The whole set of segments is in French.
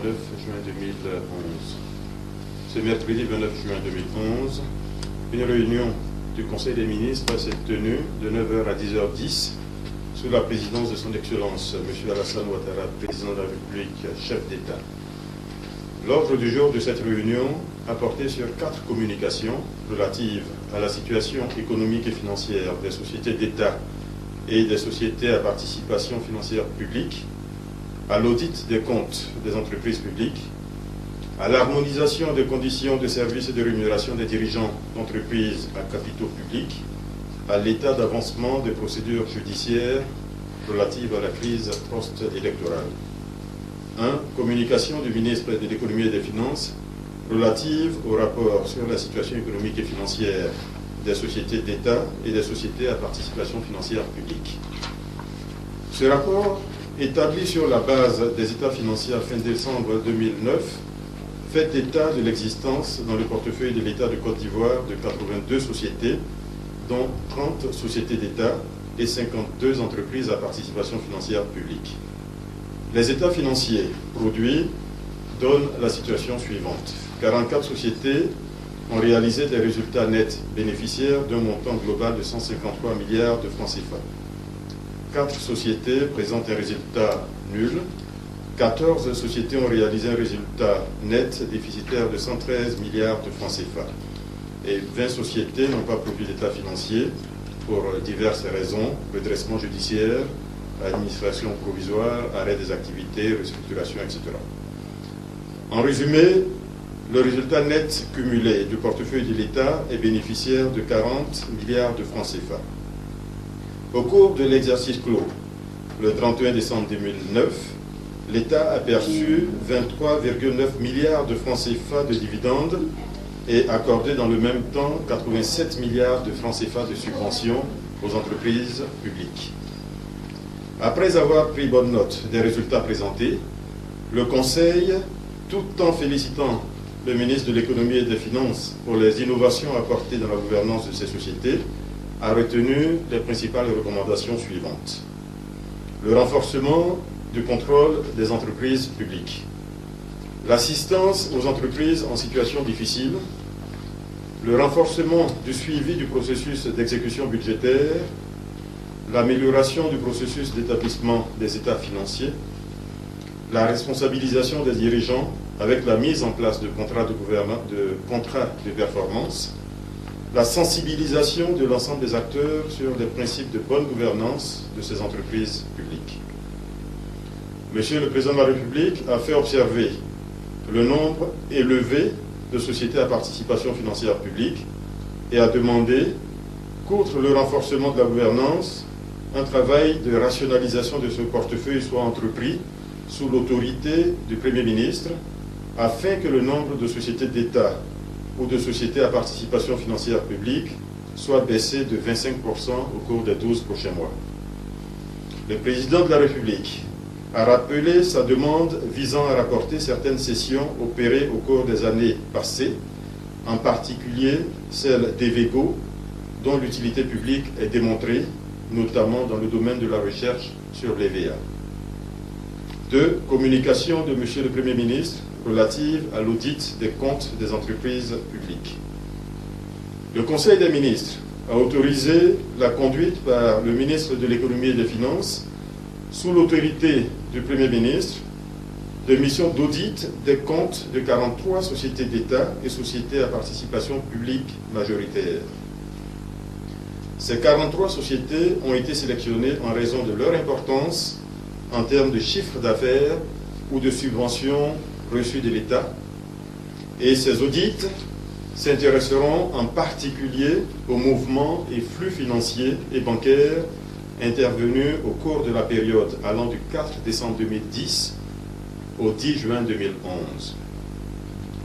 29 juin 2011. Ce mercredi 29 juin 2011, une réunion du Conseil des ministres s'est tenue de 9h à 10h10 sous la présidence de son Excellence M. Alassane Ouattara, président de la République, chef d'État. L'ordre du jour de cette réunion a porté sur 4 communications relatives à la situation économique et financière des sociétés d'État et des sociétés à participation financière publique, à l'audit des comptes des entreprises publiques, à l'harmonisation des conditions de service et de rémunération des dirigeants d'entreprises à capitaux publics, à l'état d'avancement des procédures judiciaires relatives à la crise post-électorale. 1. Communication du ministre de l'Économie et des Finances relative au rapport sur la situation économique et financière des sociétés d'État et des sociétés à participation financière publique. Ce rapport, établi sur la base des états financiers à fin décembre 2009, fait état de l'existence dans le portefeuille de l'État de Côte d'Ivoire de 82 sociétés, dont 30 sociétés d'État et 52 entreprises à participation financière publique. Les états financiers produits donnent la situation suivante. 44 sociétés ont réalisé des résultats nets bénéficiaires d'un montant global de 153 milliards de francs CFA. 4 sociétés présentent un résultat nul. 14 sociétés ont réalisé un résultat net déficitaire de 113 milliards de francs CFA. Et 20 sociétés n'ont pas produit d'état financier pour diverses raisons, redressement judiciaire, administration provisoire, arrêt des activités, restructuration, etc. En résumé, le résultat net cumulé du portefeuille de l'État est bénéficiaire de 40 milliards de francs CFA. Au cours de l'exercice clos, le 31 décembre 2009, l'État a perçu 23,9 milliards de francs CFA de dividendes et accordé dans le même temps 87 milliards de francs CFA de subventions aux entreprises publiques. Après avoir pris bonne note des résultats présentés, le Conseil, tout en félicitant le ministre de l'Économie et des Finances pour les innovations apportées dans la gouvernance de ces sociétés, a retenu les principales recommandations suivantes. Le renforcement du contrôle des entreprises publiques, l'assistance aux entreprises en situation difficile, le renforcement du suivi du processus d'exécution budgétaire, l'amélioration du processus d'établissement des états financiers, la responsabilisation des dirigeants avec la mise en place de contrats de performance, la sensibilisation de l'ensemble des acteurs sur les principes de bonne gouvernance de ces entreprises publiques. Monsieur le Président de la République a fait observer le nombre élevé de sociétés à participation financière publique et a demandé qu'outre le renforcement de la gouvernance, un travail de rationalisation de ce portefeuille soit entrepris sous l'autorité du Premier ministre afin que le nombre de sociétés d'État ou de sociétés à participation financière publique soit baissé de 25% au cours des 12 prochains mois. Le Président de la République a rappelé sa demande visant à rapporter certaines cessions opérées au cours des années passées, en particulier celle d'Evego, dont l'utilité publique est démontrée, notamment dans le domaine de la recherche sur l'EVA. 2. Communication de M. le Premier ministre relative à l'audit des comptes des entreprises publiques. Le Conseil des ministres a autorisé la conduite par le ministre de l'Économie et des Finances, sous l'autorité du Premier ministre, de missions d'audit des comptes de 43 sociétés d'État et sociétés à participation publique majoritaire. Ces 43 sociétés ont été sélectionnées en raison de leur importance en termes de chiffre d'affaires ou de subventions reçues de l'État, et ces audits s'intéresseront en particulier aux mouvements et flux financiers et bancaires intervenus au cours de la période allant du 4 décembre 2010 au 10 juin 2011.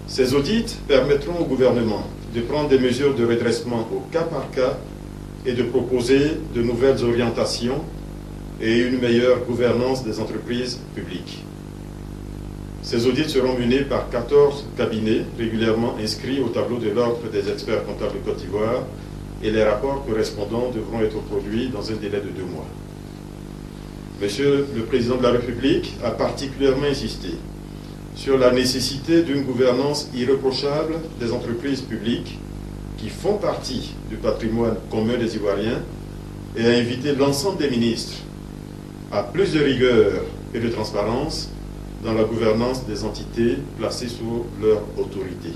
Ces audits permettront au gouvernement de prendre des mesures de redressement au cas par cas et de proposer de nouvelles orientations et une meilleure gouvernance des entreprises publiques. Ces audits seront menés par 14 cabinets régulièrement inscrits au tableau de l'ordre des experts comptables de Côte d'Ivoire et les rapports correspondants devront être produits dans un délai de 2 mois. Monsieur le Président de la République a particulièrement insisté sur la nécessité d'une gouvernance irréprochable des entreprises publiques qui font partie du patrimoine commun des Ivoiriens et a invité l'ensemble des ministres à plus de rigueur et de transparence dans la gouvernance des entités placées sous leur autorité.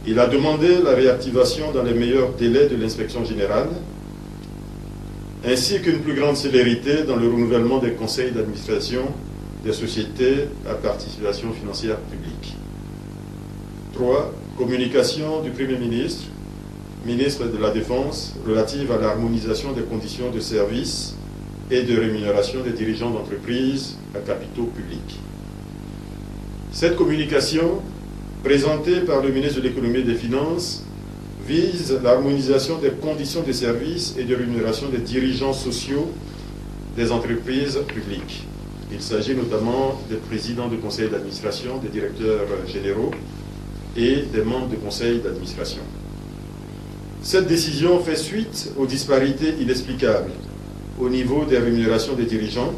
Il a demandé la réactivation dans les meilleurs délais de l'inspection générale, ainsi qu'une plus grande célérité dans le renouvellement des conseils d'administration des sociétés à participation financière publique. 3. Communication du Premier ministre, ministre de la Défense, relative à l'harmonisation des conditions de service et de rémunération des dirigeants d'entreprises à capitaux publics. Cette communication, présentée par le ministre de l'Économie et des Finances, vise l'harmonisation des conditions de service et de rémunération des dirigeants sociaux des entreprises publiques. Il s'agit notamment des présidents de conseils d'administration, des directeurs généraux et des membres de conseils d'administration. Cette décision fait suite aux disparités inexplicables au niveau des rémunérations des dirigeants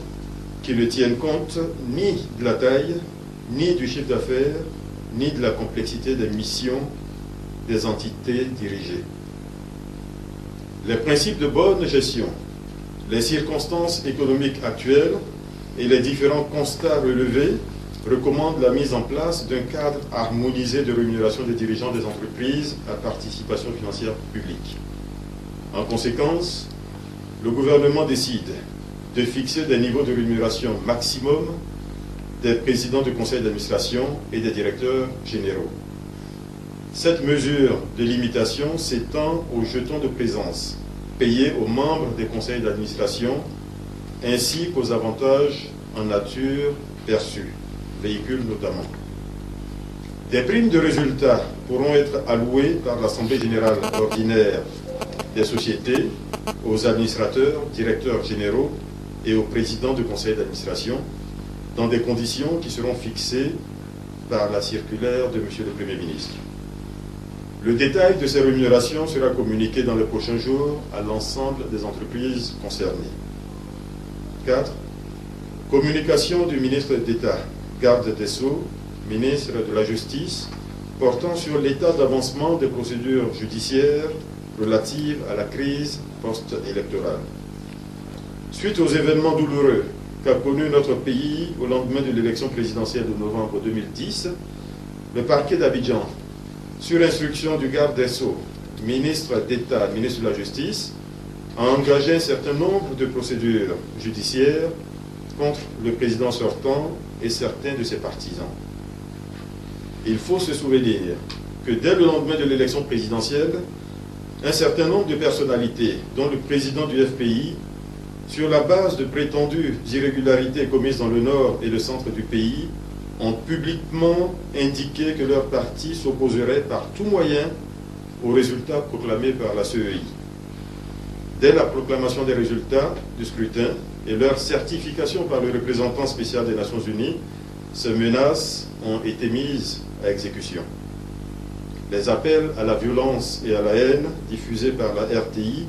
qui ne tiennent compte ni de la taille, ni du chiffre d'affaires, ni de la complexité des missions des entités dirigées. Les principes de bonne gestion, les circonstances économiques actuelles et les différents constats relevés recommandent la mise en place d'un cadre harmonisé de rémunération des dirigeants des entreprises à participation financière publique. En conséquence, le gouvernement décide de fixer des niveaux de rémunération maximum des présidents de conseils d'administration et des directeurs généraux. Cette mesure de limitation s'étend aux jetons de présence payés aux membres des conseils d'administration ainsi qu'aux avantages en nature perçus, véhicules notamment. Des primes de résultats pourront être allouées par l'Assemblée générale ordinaire des sociétés aux administrateurs, directeurs généraux et aux présidents de conseils d'administration dans des conditions qui seront fixées par la circulaire de M. le Premier ministre. Le détail de ces rémunérations sera communiqué dans les prochains jours à l'ensemble des entreprises concernées. 4. Communication du ministre d'État, garde des Sceaux, ministre de la Justice, portant sur l'état d'avancement des procédures judiciaires relatives à la crise post-électorale. Suite aux événements douloureux qu'a connu notre pays au lendemain de l'élection présidentielle de novembre 2010, le parquet d'Abidjan, sur instruction du garde des Sceaux, ministre d'État, ministre de la Justice, a engagé un certain nombre de procédures judiciaires contre le président sortant et certains de ses partisans. Il faut se souvenir que dès le lendemain de l'élection présidentielle, un certain nombre de personnalités, dont le président du FPI, sur la base de prétendues irrégularités commises dans le nord et le centre du pays, ont publiquement indiqué que leur parti s'opposerait par tout moyen aux résultats proclamés par la CEI. Dès la proclamation des résultats du scrutin et leur certification par le représentant spécial des Nations Unies, ces menaces ont été mises à exécution. Les appels à la violence et à la haine diffusés par la RTI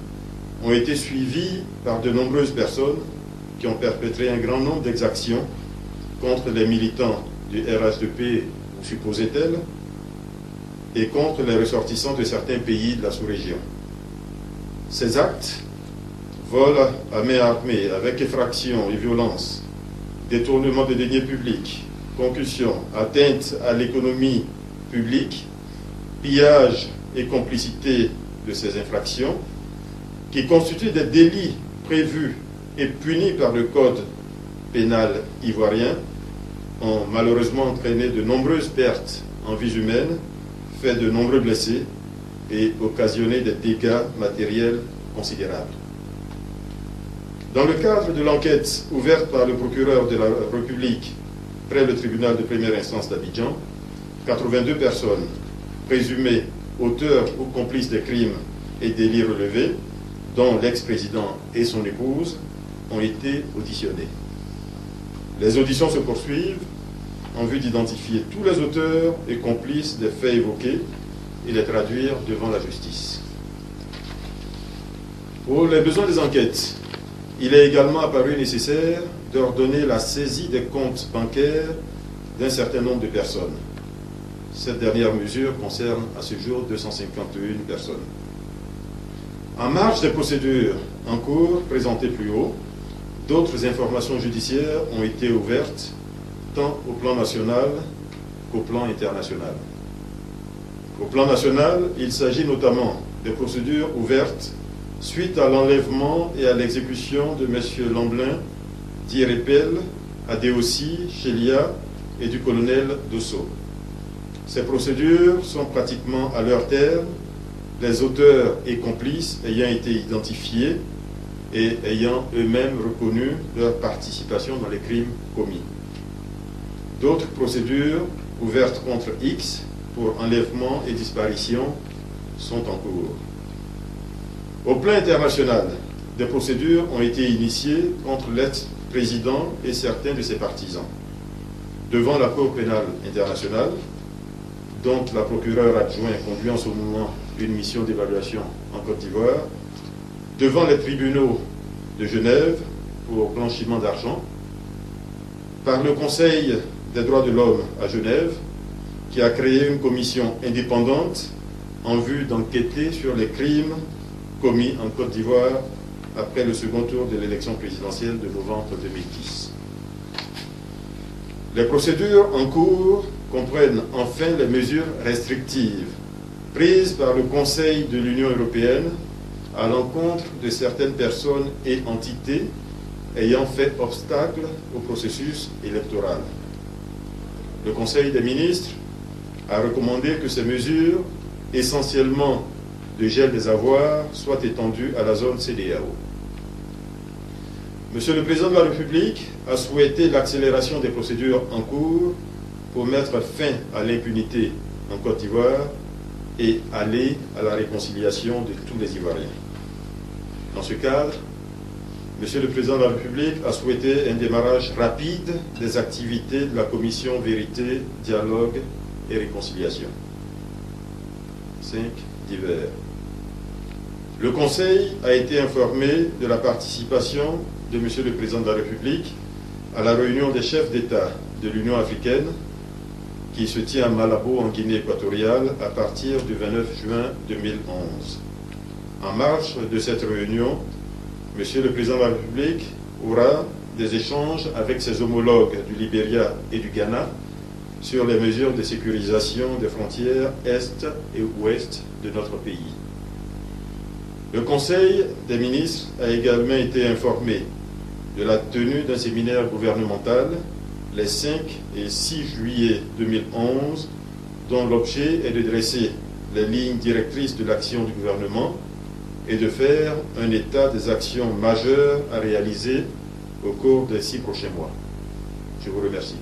ont été suivis par de nombreuses personnes qui ont perpétré un grand nombre d'exactions contre les militants du RHDP, ou supposait-elle, et contre les ressortissants de certains pays de la sous-région. Ces actes, vol à main armée avec effraction et violence, détournement de deniers publics, concussion, atteinte à l'économie publique, pillage et complicité de ces infractions, qui constituent des délits prévus et punis par le Code pénal ivoirien, ont malheureusement entraîné de nombreuses pertes en vies humaines, fait de nombreux blessés et occasionné des dégâts matériels considérables. Dans le cadre de l'enquête ouverte par le procureur de la République près le tribunal de première instance d'Abidjan, 82 personnes présumées auteurs ou complices des crimes et délits relevés, dont l'ex-président et son épouse, ont été auditionnés. Les auditions se poursuivent en vue d'identifier tous les auteurs et complices des faits évoqués et les traduire devant la justice. Pour les besoins des enquêtes, il est également apparu nécessaire d'ordonner la saisie des comptes bancaires d'un certain nombre de personnes. Cette dernière mesure concerne à ce jour 251 personnes. En marge des procédures en cours présentées plus haut, d'autres informations judiciaires ont été ouvertes tant au plan national qu'au plan international. Au plan national, il s'agit notamment des procédures ouvertes suite à l'enlèvement et à l'exécution de M. Lamblin, dit Repel, Adéossi, Chelia et du colonel Dosso. Ces procédures sont pratiquement à leur terme, les auteurs et complices ayant été identifiés et ayant eux-mêmes reconnu leur participation dans les crimes commis. D'autres procédures ouvertes contre X pour enlèvement et disparition sont en cours. Au plan international, des procédures ont été initiées contre l'ex-président et certains de ses partisans. Devant la Cour pénale internationale, dont la procureure adjointe conduit en ce moment une mission d'évaluation en Côte d'Ivoire, devant les tribunaux de Genève pour blanchiment d'argent, par le Conseil des droits de l'homme à Genève, qui a créé une commission indépendante en vue d'enquêter sur les crimes commis en Côte d'Ivoire après le second tour de l'élection présidentielle de novembre 2010. Les procédures en cours comprennent enfin les mesures restrictives prises par le Conseil de l'Union européenne à l'encontre de certaines personnes et entités ayant fait obstacle au processus électoral. Le Conseil des ministres a recommandé que ces mesures, essentiellement de gel des avoirs, soient étendues à la zone CEDEAO. Monsieur le Président de la République a souhaité l'accélération des procédures en cours pour mettre fin à l'impunité en Côte d'Ivoire et aller à la réconciliation de tous les Ivoiriens. Dans ce cadre, Monsieur le Président de la République a souhaité un démarrage rapide des activités de la Commission Vérité, Dialogue et Réconciliation. 5. Divers. Le Conseil a été informé de la participation de Monsieur le Président de la République à la réunion des chefs d'État de l'Union africaine qui se tient à Malabo en Guinée équatoriale à partir du 29 juin 2011. En marge de cette réunion, Monsieur le Président de la République aura des échanges avec ses homologues du Libéria et du Ghana sur les mesures de sécurisation des frontières est et ouest de notre pays. Le Conseil des ministres a également été informé de la tenue d'un séminaire gouvernemental les 5 et 6 juillet 2011, dont l'objet est de dresser les lignes directrices de l'action du gouvernement et de faire un état des actions majeures à réaliser au cours des 6 prochains mois. Je vous remercie.